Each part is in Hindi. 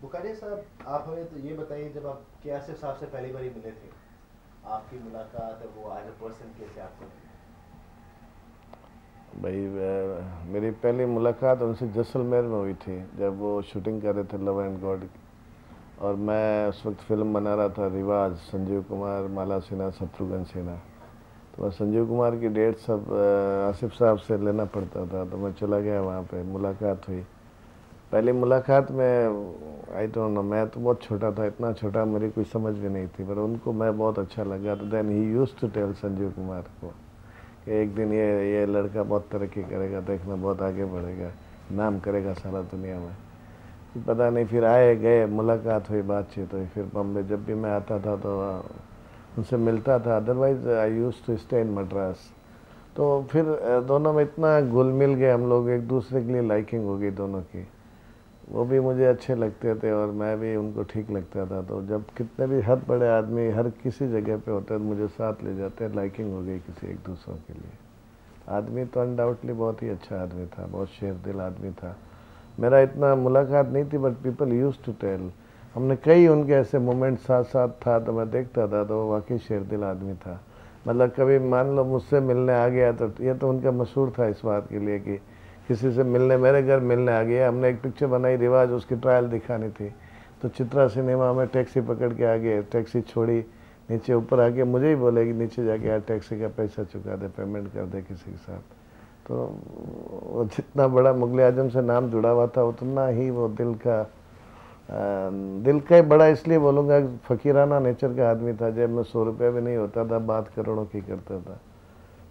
बुखारी साहब, आप हमें तो ये बताइए, जब आप के आसिफ साहब से पहली बार मिले थे, आपकी मुलाकात और वो एज अ पर्सन कैसे आपको लगी? भाई मेरी पहली मुलाकात उनसे जैसलमेर में हुई थी, जब वो शूटिंग कर रहे थे लव एंड गॉड, और मैं उस वक्त फ़िल्म बना रहा था रिवाज, संजीव कुमार, माला सिन्हा, शत्रुघ्न सिन्हा। तो मैं संजीव कुमार की डेट सब आसिफ साहब से लेना पड़ता था, तो मैं चला गया वहाँ पे, मुलाकात हुई। पहली मुलाकात में आई डोंट नो, मैं तो बहुत छोटा था, इतना छोटा मेरी कोई समझ भी नहीं थी, पर उनको मैं बहुत अच्छा लगा। तो then he used to tell Sanjeev Kumar को कि एक दिन ये लड़का बहुत तरक्की करेगा, देखना बहुत आगे बढ़ेगा, नाम करेगा सारा दुनिया में। पता नहीं, फिर आए गए, मुलाकात हुई, बातचीत हुई। फिर बम्बे जब भी मैं आता था तो उनसे मिलता था, otherwise I used to stay in Madras. तो फिर दोनों में इतना घुल मिल गए हम लोग, एक दूसरे के लिए लाइकिंग हो गई दोनों की। वो भी मुझे अच्छे लगते थे और मैं भी उनको ठीक लगता था। तो जब कितने भी हद बड़े आदमी हर किसी जगह पे होते हैं तो मुझे साथ ले जाते हैं, लाइकिंग हो गई किसी एक दूसरों के लिए। आदमी तो अनडाउटली बहुत ही अच्छा आदमी था, बहुत शेर दिल आदमी था। मेरा इतना मुलाकात नहीं थी, but people used to tell. हमने कई उनके ऐसे मोमेंट साथ साथ था, तो मैं देखता था, तो वो वाकई शेर दिल आदमी था। मतलब कभी मान लो मुझसे मिलने आ गया, तो ये तो उनका मशहूर था इस बात के लिए कि किसी से मिलने, मेरे घर मिलने आ गया। हमने एक पिक्चर बनाई रिवाज, उसकी ट्रायल दिखानी थी, तो चित्रा सिनेमा में टैक्सी पकड़ के आ गए, टैक्सी छोड़ी, नीचे ऊपर आके मुझे ही बोले कि नीचे जाके यार टैक्सी का पैसा चुका दे, पेमेंट कर दे किसी के साथ। तो वो जितना बड़ा मुगल आजम से नाम जुड़ा हुआ था, उतना ही वो दिल का ही बड़ा, इसलिए बोलूँगा फ़कीराना नेचर का आदमी था। जब मैं 100 रुपये भी नहीं होता था, बात करोड़ों की करता था।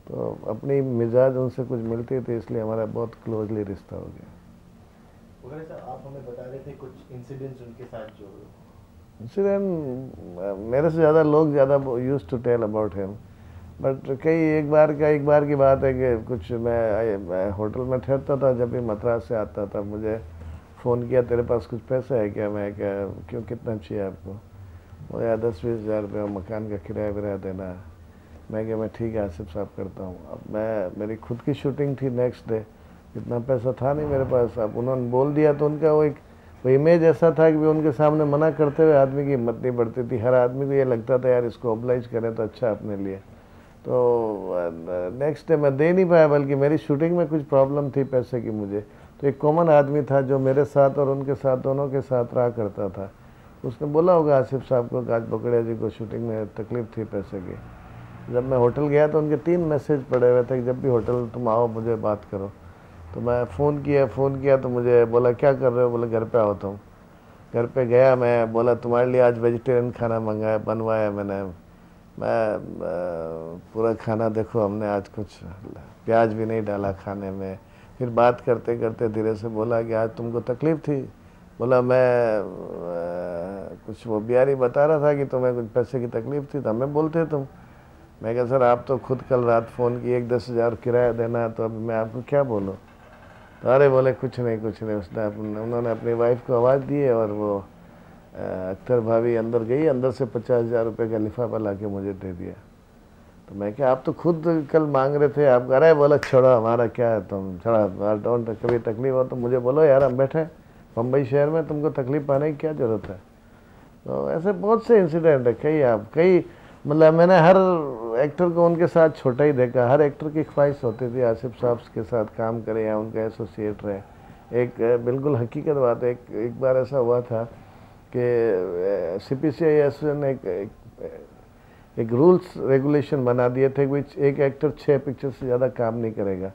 तो अपनी मिजाज उनसे कुछ मिलती थी, इसलिए हमारा बहुत क्लोजली रिश्ता हो गया। बुखारी साहब, आप हमें बता रहे थे कुछ इंसिडेंट्स उनके साथ जो इंसिडेंट मेरे से ज़्यादा लोग ज़्यादा used to tell about him, but एक बार की बात है कि कुछ मैं होटल में ठहरता था, जब भी मद्रास से आता था, मुझे फ़ोन किया, तेरे पास कुछ पैसा है क्या? मैं क्या, क्यों, कितना चाहिए आपको? वो यार 10-20 हज़ार रुपये मकान का किराया विराया देना है। मैं क्या, मैं ठीक है आसिफ साहब करता हूँ। अब मेरी खुद की शूटिंग थी नेक्स्ट डे, इतना पैसा था नहीं मेरे पास। अब उन्होंने बोल दिया तो उनका वो इमेज ऐसा था कि उनके सामने मना करते हुए आदमी की हिम्मत नहीं बढ़ती थी। हर आदमी को ये लगता था यार इसको ऑब्लाइज करें तो अच्छा अपने लिए। तो नेक्स्ट डे मैं दे नहीं पाया, बल्कि मेरी शूटिंग में कुछ प्रॉब्लम थी पैसे की मुझे। तो एक कॉमन आदमी था जो मेरे साथ और उनके साथ, दोनों के साथ रहा करता था। उसने बोला होगा आसिफ साहब को, आज बकड़िया जी को शूटिंग में तकलीफ़ थी पैसे की। जब मैं होटल गया तो उनके 3 मैसेज पड़े हुए थे कि जब भी होटल तुम आओ मुझे बात करो। तो मैं फ़ोन किया तो मुझे बोला क्या कर रहे हो? बोले घर पे आओ तुम। घर पे गया मैं, बोला तुम्हारे लिए आज वेजिटेरियन खाना बनवाया मैंने। मैं पूरा खाना देखो, हमने आज कुछ प्याज भी नहीं डाला खाने में। फिर बात करते करते धीरे से बोला कि आज तुमको तकलीफ़ थी? बोला मैं कुछ वो बिहारी बता रहा था कि तुम्हें कुछ पैसे की तकलीफ़ थी, तो हमें बोलते तुम। मैं कहा सर आप तो खुद कल रात फ़ोन किए, 10 हज़ार किराया देना है, तो अभी मैं आपको क्या बोलूँ? तो अरे बोले कुछ नहीं। उन्होंने अपनी वाइफ को आवाज़ दी और वो अख्तर भाभी अंदर गई, अंदर से 50 हज़ार रुपये का लिफाफा ला के मुझे दे दिया। तो मैं क्या, आप तो खुद कल मांग रहे थे आप? अरे बोला छोड़ो, हमारा क्या है, तुम छोड़ा, डोंट, कभी तकलीफ हो तो मुझे बोलो यार, हम बैठे बम्बई शहर में, तुमको तकलीफ़ पाने की क्या ज़रूरत है? तो ऐसे बहुत से इंसिडेंट है, कई मतलब मैंने हर एक्टर को उनके साथ छोटा ही देखा। हर एक्टर की ख्वाहिश होती थी आसिफ साहब के साथ काम करें या उनका एसोसिएट रहे। एक बिल्कुल हकीकत बात है, एक बार ऐसा हुआ था कि CPCI एसोसिएशन एक रूल्स रेगुलेशन बना दिए थे कि एक एक्टर 6 पिक्चर से ज़्यादा काम नहीं करेगा।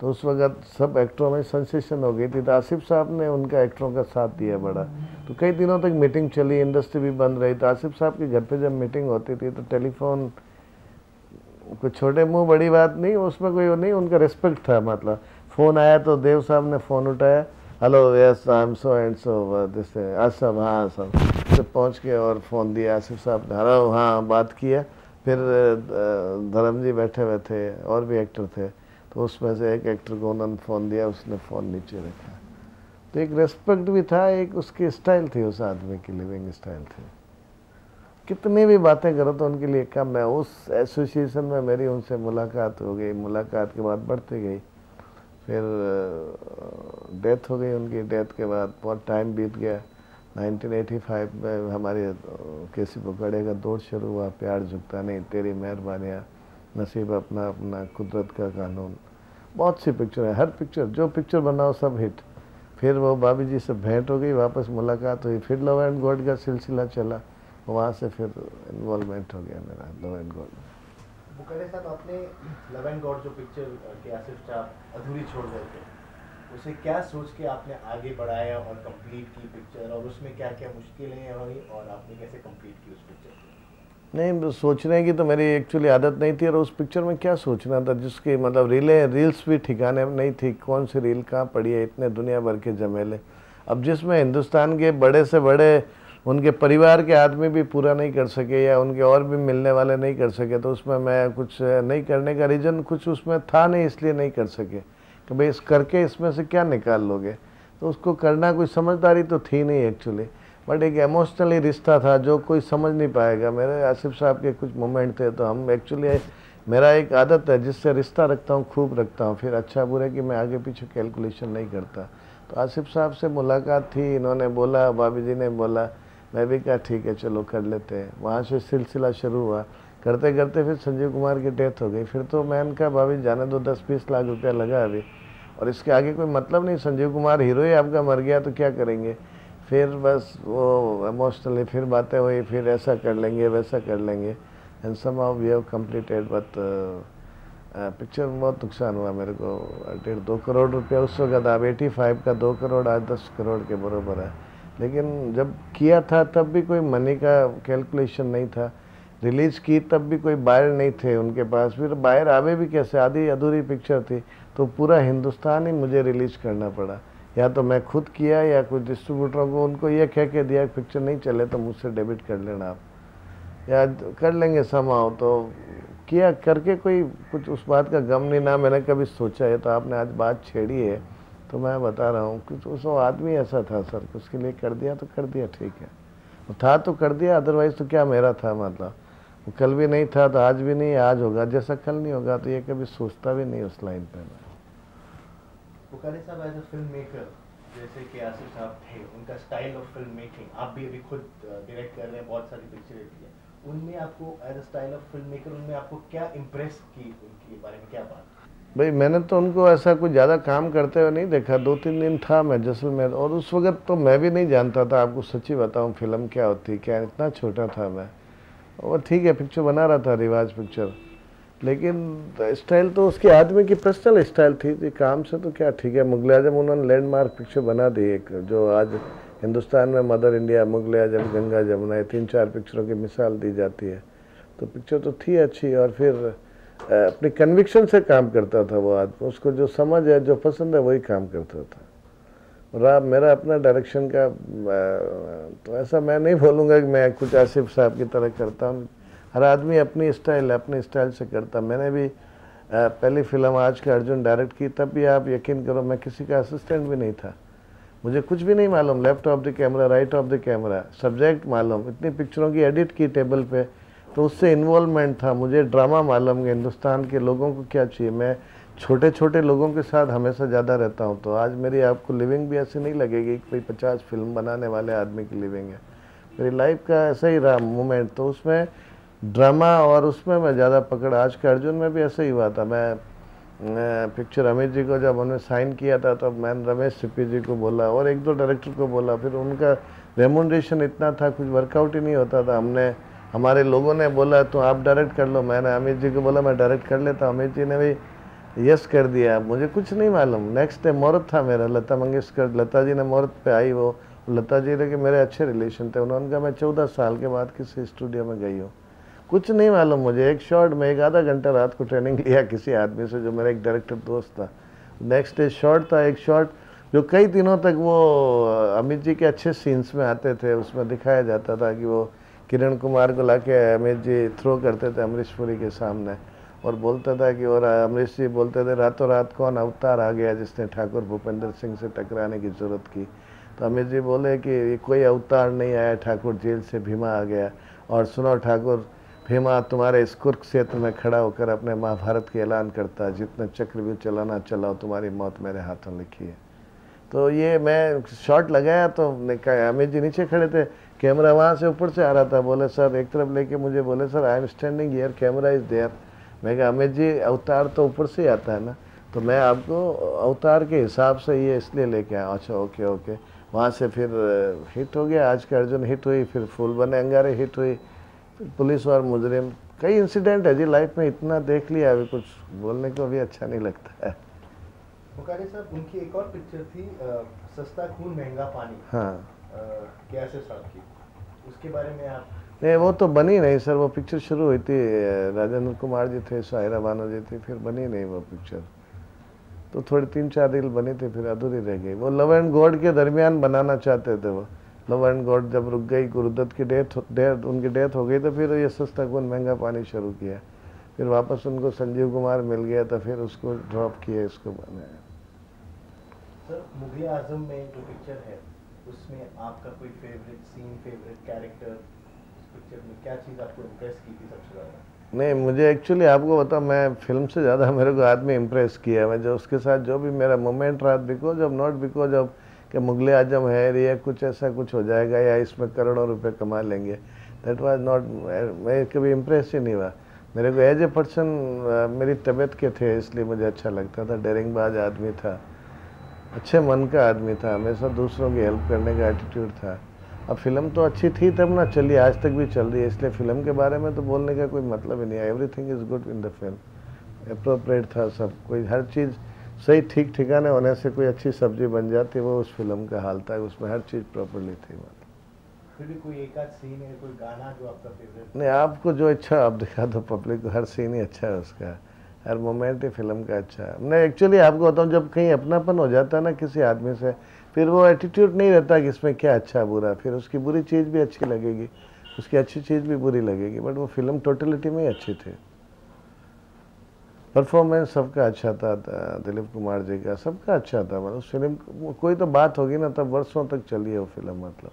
तो उस वक्त सब एक्टरों में सेंसेशन हो गई थी, तो आसिफ साहब ने उनका एक्टरों का साथ दिया बड़ा। तो कई दिनों तक मीटिंग चली, इंडस्ट्री भी बंद रही। तो आसिफ साहब के घर पे जब मीटिंग होती थी तो टेलीफोन, कोई छोटे मुंह बड़ी बात नहीं, उसमें कोई नहीं, उनका रिस्पेक्ट था। मतलब फ़ोन आया तो देव साहब ने फ़ोन उठाया, hello yes I am so and so this Asif, हाँ सब पहुँच के और फ़ोन दिया आसिफ साहब ने, हेलो हाँ, बात किया। फिर धर्म जी बैठे हुए थे और भी एक्टर थे, तो उसमें से एक एक्टर को उन्होंने फ़ोन दिया, उसने फ़ोन नीचे रखा। तो एक रेस्पेक्ट भी था, एक उसकी स्टाइल थी, उस आदमी की लिविंग स्टाइल थी। कितनी भी बातें करो तो उनके लिए कम है। उस एसोसिएशन में मेरी उनसे मुलाकात हो गई, मुलाकात के बाद बढ़ती गई, फिर डेथ हो गई उनकी। डेथ के बाद बहुत टाइम बीत गया। 1985 में हमारे केसी पकड़े का दौर शुरू हुआ, प्यार झुकता नहीं, तेरी मेहरबानियाँ, नसीब अपना अपना, कुदरत का कानून, बहुत सी पिक्चर है। हर पिक्चर जो पिक्चर बनाओ सब हिट। फिर वो भाभी जी से भेंट हो गई, वापस मुलाकात हुई, फिर लव एंड गॉड का सिलसिला चला, वहाँ से फिर इन्वॉल्वमेंट हो गया मेरा लव एंड गॉड में। बुखारी साहब, आपने लव एंड गॉड जो पिक्चर के आसिफ साहब अधूरी छोड़ गए थे, उसे क्या सोच के आपने आगे बढ़ाया और कंप्लीट की पिक्चर, और उसमें क्या क्या मुश्किलें हुई और आपने कैसे कंप्लीट की उस पिक्चर को? नहीं, सोचने की तो मेरी एक्चुअली आदत नहीं थी, और उस पिक्चर में क्या सोचना था जिसकी मतलब रील्स भी ठिकाने नहीं थी, कौन सी रील कहाँ पड़ी है, इतने दुनिया भर के जमेले। अब जिसमें हिंदुस्तान के बड़े से बड़े उनके परिवार के आदमी भी पूरा नहीं कर सके या उनके और भी मिलने वाले नहीं कर सके, तो उसमें मैं कुछ नहीं करने का रीज़न कुछ उसमें था नहीं, इसलिए नहीं कर सके कि भाई इस करके इसमें से क्या निकाल लोगे। तो उसको करना कोई समझदारी तो थी नहीं एक्चुअली, बट एक इमोशनली रिश्ता था जो कोई समझ नहीं पाएगा। मेरे आसिफ साहब के कुछ मोमेंट थे, तो हम एक्चुअली मेरा एक आदत है जिससे रिश्ता रखता हूँ, खूब रखता हूँ, फिर अच्छा बुरे की मैं आगे पीछे कैलकुलेशन नहीं करता। तो आसिफ साहब से मुलाकात थी, इन्होंने बोला, भाभी जी ने बोला, मैं भी कहा ठीक है चलो कर लेते हैं। वहाँ से सिलसिला शुरू हुआ, करते करते फिर संजीव कुमार की डेथ हो गई। फिर तो मैंने कहा भाभी जाने दो, 10-20 लाख रुपया लगा अभी, और इसके आगे कोई मतलब नहीं, संजीव कुमार हीरो ही आपका मर गया तो क्या करेंगे। फिर बस वो इमोशनली फिर बातें हुई, फिर ऐसा कर लेंगे वैसा कर लेंगे, and somehow we have completed. But picture में बहुत नुकसान हुआ मेरे को, 1.5-2 करोड़ रुपया उस वक्त, अब 85 का 2 करोड़ आज 10 करोड़ के बराबर है। लेकिन जब किया था तब भी कोई मनी का कैलकुलेशन नहीं था, रिलीज़ की तब भी कोई बायर नहीं थे उनके पास, फिर बायर आवे भी कैसे, आधी अधूरी पिक्चर थी, तो पूरा हिंदुस्तान ही मुझे रिलीज़ करना पड़ा। या तो मैं खुद किया या कुछ डिस्ट्रीब्यूटरों को उनको ये कह के दिया पिक्चर नहीं चले तो मुझसे डेबिट कर लेना आप, या कर लेंगे समाओ, तो किया करके कोई कुछ उस बात का गम नहीं, ना मैंने कभी सोचा है। तो आपने आज बात छेड़ी है तो मैं बता रहा हूँ कुछ उस आदमी ऐसा था सर, उसके लिए कर दिया तो कर दिया, ठीक है, था तो कर दिया, अदरवाइज़ तो क्या मेरा था, मतलब कल भी नहीं था तो आज भी नहीं, आज होगा जैसा कल नहीं होगा, तो ये कभी सोचता भी नहीं उस लाइन पे मैं। बुखारी साहब, एज अ फिल्म मेकर, जैसे कि आसिफ साहब थे, उनका स्टाइल ऑफ फिल्म मेकिंग, आप भी अभी खुद डायरेक्ट कर रहे हैं, बहुत सारी पिक्चरें की है, उनमें आपको as a style of film maker उनमें आपको क्या इम्प्रेस की, उनके बारे में क्या बात? भाई मैंने तो उनको ऐसा कुछ ज़्यादा काम करते हुए नहीं देखा, 2-3 दिन था मैं जैसलमेर, और उस वक्त तो मैं भी नहीं जानता था, आपको सच्ची बताऊं फिल्म क्या होती क्या, इतना छोटा था मैं। और ठीक है पिक्चर बना रहा था, रिवाज पिक्चर, लेकिन स्टाइल तो उसके आदमी की पर्सनल स्टाइल थी, काम से तो क्या, ठीक है। मुगल आजम उन्होंने लैंडमार्क पिक्चर बना दी एक, जो आज हिंदुस्तान में मदर इंडिया, मुगल आजम, गंगा जमुना, 3-4 पिक्चरों की मिसाल दी जाती है, तो पिक्चर तो थी अच्छी। और फिर अपनी कन्विक्शन से काम करता था वो आदमी, उसको जो समझ है जो पसंद है वही काम करता था। और मेरा अपना डायरेक्शन का तो ऐसा मैं नहीं बोलूँगा कि मैं कुछ आसिफ साहब की तरह करता हूँ, हर आदमी अपनी स्टाइल अपने स्टाइल से करता। मैंने भी पहली फिल्म आज का अर्जुन डायरेक्ट की, तब भी आप यकीन करो मैं किसी का असिस्टेंट भी नहीं था, मुझे कुछ भी नहीं मालूम, left of the camera right of the camera, subject मालूम, इतनी पिक्चरों की एडिट की टेबल पे, तो उससे इन्वॉल्वमेंट था, मुझे ड्रामा मालूम कि हिंदुस्तान के लोगों को क्या चाहिए। मैं छोटे छोटे लोगों के साथ हमेशा ज़्यादा रहता हूँ, तो आज मेरी आपको लिविंग भी ऐसी नहीं लगेगी कि कोई 50 फिल्म बनाने वाले आदमी की लिविंग है, मेरी लाइफ का ऐसा ही रहा मोमेंट। तो उसमें ड्रामा और उसमें मैं ज़्यादा पकड़, आज के अर्जुन में भी ऐसा ही हुआ था। मैं पिक्चर अमित जी को जब उन्होंने साइन किया था, तो मैंने रमेश सिप्पी जी को बोला और 1-2 डायरेक्टर को बोला, फिर उनका रेमुनरेशन इतना था कुछ वर्कआउट ही नहीं होता था। हमारे लोगों ने बोला तो आप डायरेक्ट कर लो, मैंने अमित जी को बोला मैं डायरेक्ट कर लेता, अमित जी ने भी यस कर दिया, मुझे कुछ नहीं मालूम। नेक्स्ट डे मुहूर्त था मेरा, लता मंगेशकर, लता जी ने मुहूर्त पे आई, वो लता जी के मेरे अच्छे रिलेशन थे, उन्होंने कहा मैं 14 साल के बाद किसी स्टूडियो में गई हूँ, कुछ नहीं मालूम मुझे। एक शॉट में 1 आधा घंटा रात को ट्रेनिंग लिया किसी आदमी से जो मेरा एक डायरेक्टर दोस्त था। नेक्स्ट डे शॉट था, एक शॉट जो कई दिनों तक वो अमित जी के अच्छे सीन्स में आते थे, उसमें दिखाया जाता था कि वो किरण कुमार को लाके अमित जी थ्रो करते थे अमरीश पुरी के सामने और बोलता था कि, और अमरीश जी बोलते थे रातों रात कौन अवतार आ गया जिसने ठाकुर भूपेंद्र सिंह से टकराने की ज़रूरत की। तो अमित जी बोले कि कोई अवतार नहीं आया, ठाकुर जेल से भीमा आ गया। और सुनो ठाकुर, भीमा तुम्हारे इस कुरुक क्षेत्र में खड़ा होकर अपने महाभारत के ऐलान करता है, जितने चक्रव्यूह चलाना चलाओ, तुम्हारी मौत मेरे हाथों लिखी है। तो ये मैं शॉट लगाया तो अमित जी नीचे खड़े थे, कैमरा वहाँ से ऊपर से आ रहा था। बोले सर, एक तरफ लेके मुझे बोले sir I am standing here, camera is there. मैं कहा अमित जी अवतार तो ऊपर से ही आता है ना, तो मैं आपको अवतार के हिसाब से ये इसलिए लेके आया। अच्छा ओके ओके। वहाँ से फिर हिट हो गया, आज का अर्जुन हिट हुई, फिर फूल बने अंगारे हिट हुई, फिर पुलिस और मुजरिम। कई इंसिडेंट है जी लाइफ में, इतना देख लिया, अभी कुछ बोलने को भी अच्छा नहीं लगता है। बुखारी साहब, उनकी एक और पिक्चर थी सस्ता खून महंगा पानी। हाँ, कैसे साहब की, उसके बारे में आप? नहीं वो तो बनी नहीं सर, वो पिक्चर शुरू हुई थी, राजेंद्र कुमार जी थे, साहिरा बानो जी थी, फिर बनी नहीं वो पिक्चर। तो थोड़ी 3-4 रील बनी थी, फिर अधूरी रह गई। वो लव एंड गॉड के दरमियान बनाना चाहते थे वो। लव एंड गॉड जब रुक गई, गुरुदत्त की उनकी डेथ हो गई, तो फिर ये सस्ता खून महंगा पानी शुरू किया। फिर वापस उनको संजीव कुमार मिल गया, तो फिर उसको ड्रॉप किया, इसको बनाया। सर, मुगले आजम में जो पिक्चर है, उसमें आपका कोई फेवरेट सीन, फेवरेट कैरेक्टर, उस पिक्चर में क्या चीज़ आपको इम्प्रेस की थी सबसे ज़्यादा? नहीं, मुझे एक्चुअली आपको बताऊं, मैं फिल्म से ज़्यादा मेरे को आदमी इम्प्रेस किया। मैं जो उसके साथ जो भी मेरा मोमेंट रहा, because of not because of कि मुगले आजम है या कुछ ऐसा कुछ हो जाएगा या इसमें करोड़ों रुपए कमा लेंगे, दैट वाज नॉट, मैं कभी इम्प्रेस ही नहीं हुआ। मेरे को एज ए पर्सन मेरी तबीयत के थे, इसलिए मुझे अच्छा लगता था। डेरिंगबाज आदमी था, अच्छे मन का आदमी था, हमेशा दूसरों की हेल्प करने का एटीट्यूड था। अब फिल्म तो अच्छी थी तब ना चली, आज तक भी चल रही है, इसलिए फिल्म के बारे में तो बोलने का कोई मतलब ही नहीं है। Everything is good in the film, appropriate था सब, कोई हर चीज़ सही ठीक ठिकाने होने से कोई अच्छी सब्जी बन जाती, वो उस फिल्म का हाल था, उसमें हर चीज़ प्रॉपरली थी। मतलब फिर भी कोई एक आध सीन है, कोई गाना जो आपका फेवरेट? नहीं, आपको जो इच्छा आप दिखा दो, पब्लिक को हर सीन ही अच्छा है उसका, हर मोमेंट ही फिल्म का अच्छा है। मैं एक्चुअली आपको बताऊँ, जब कहीं अपनापन हो जाता है ना किसी आदमी से, फिर वो एटीट्यूड नहीं रहता कि इसमें क्या अच्छा बुरा, फिर उसकी बुरी चीज़ भी अच्छी लगेगी, उसकी अच्छी चीज़ भी बुरी लगेगी। बट वो फिल्म टोटलिटी में ही अच्छी थी। परफॉर्मेंस सबका अच्छा था, दिलीप कुमार जी का सबका अच्छा था। मतलब उस फिल्म कोई तो बात होगी ना, तब वर्षों तक चली है वो फिल्म। मतलब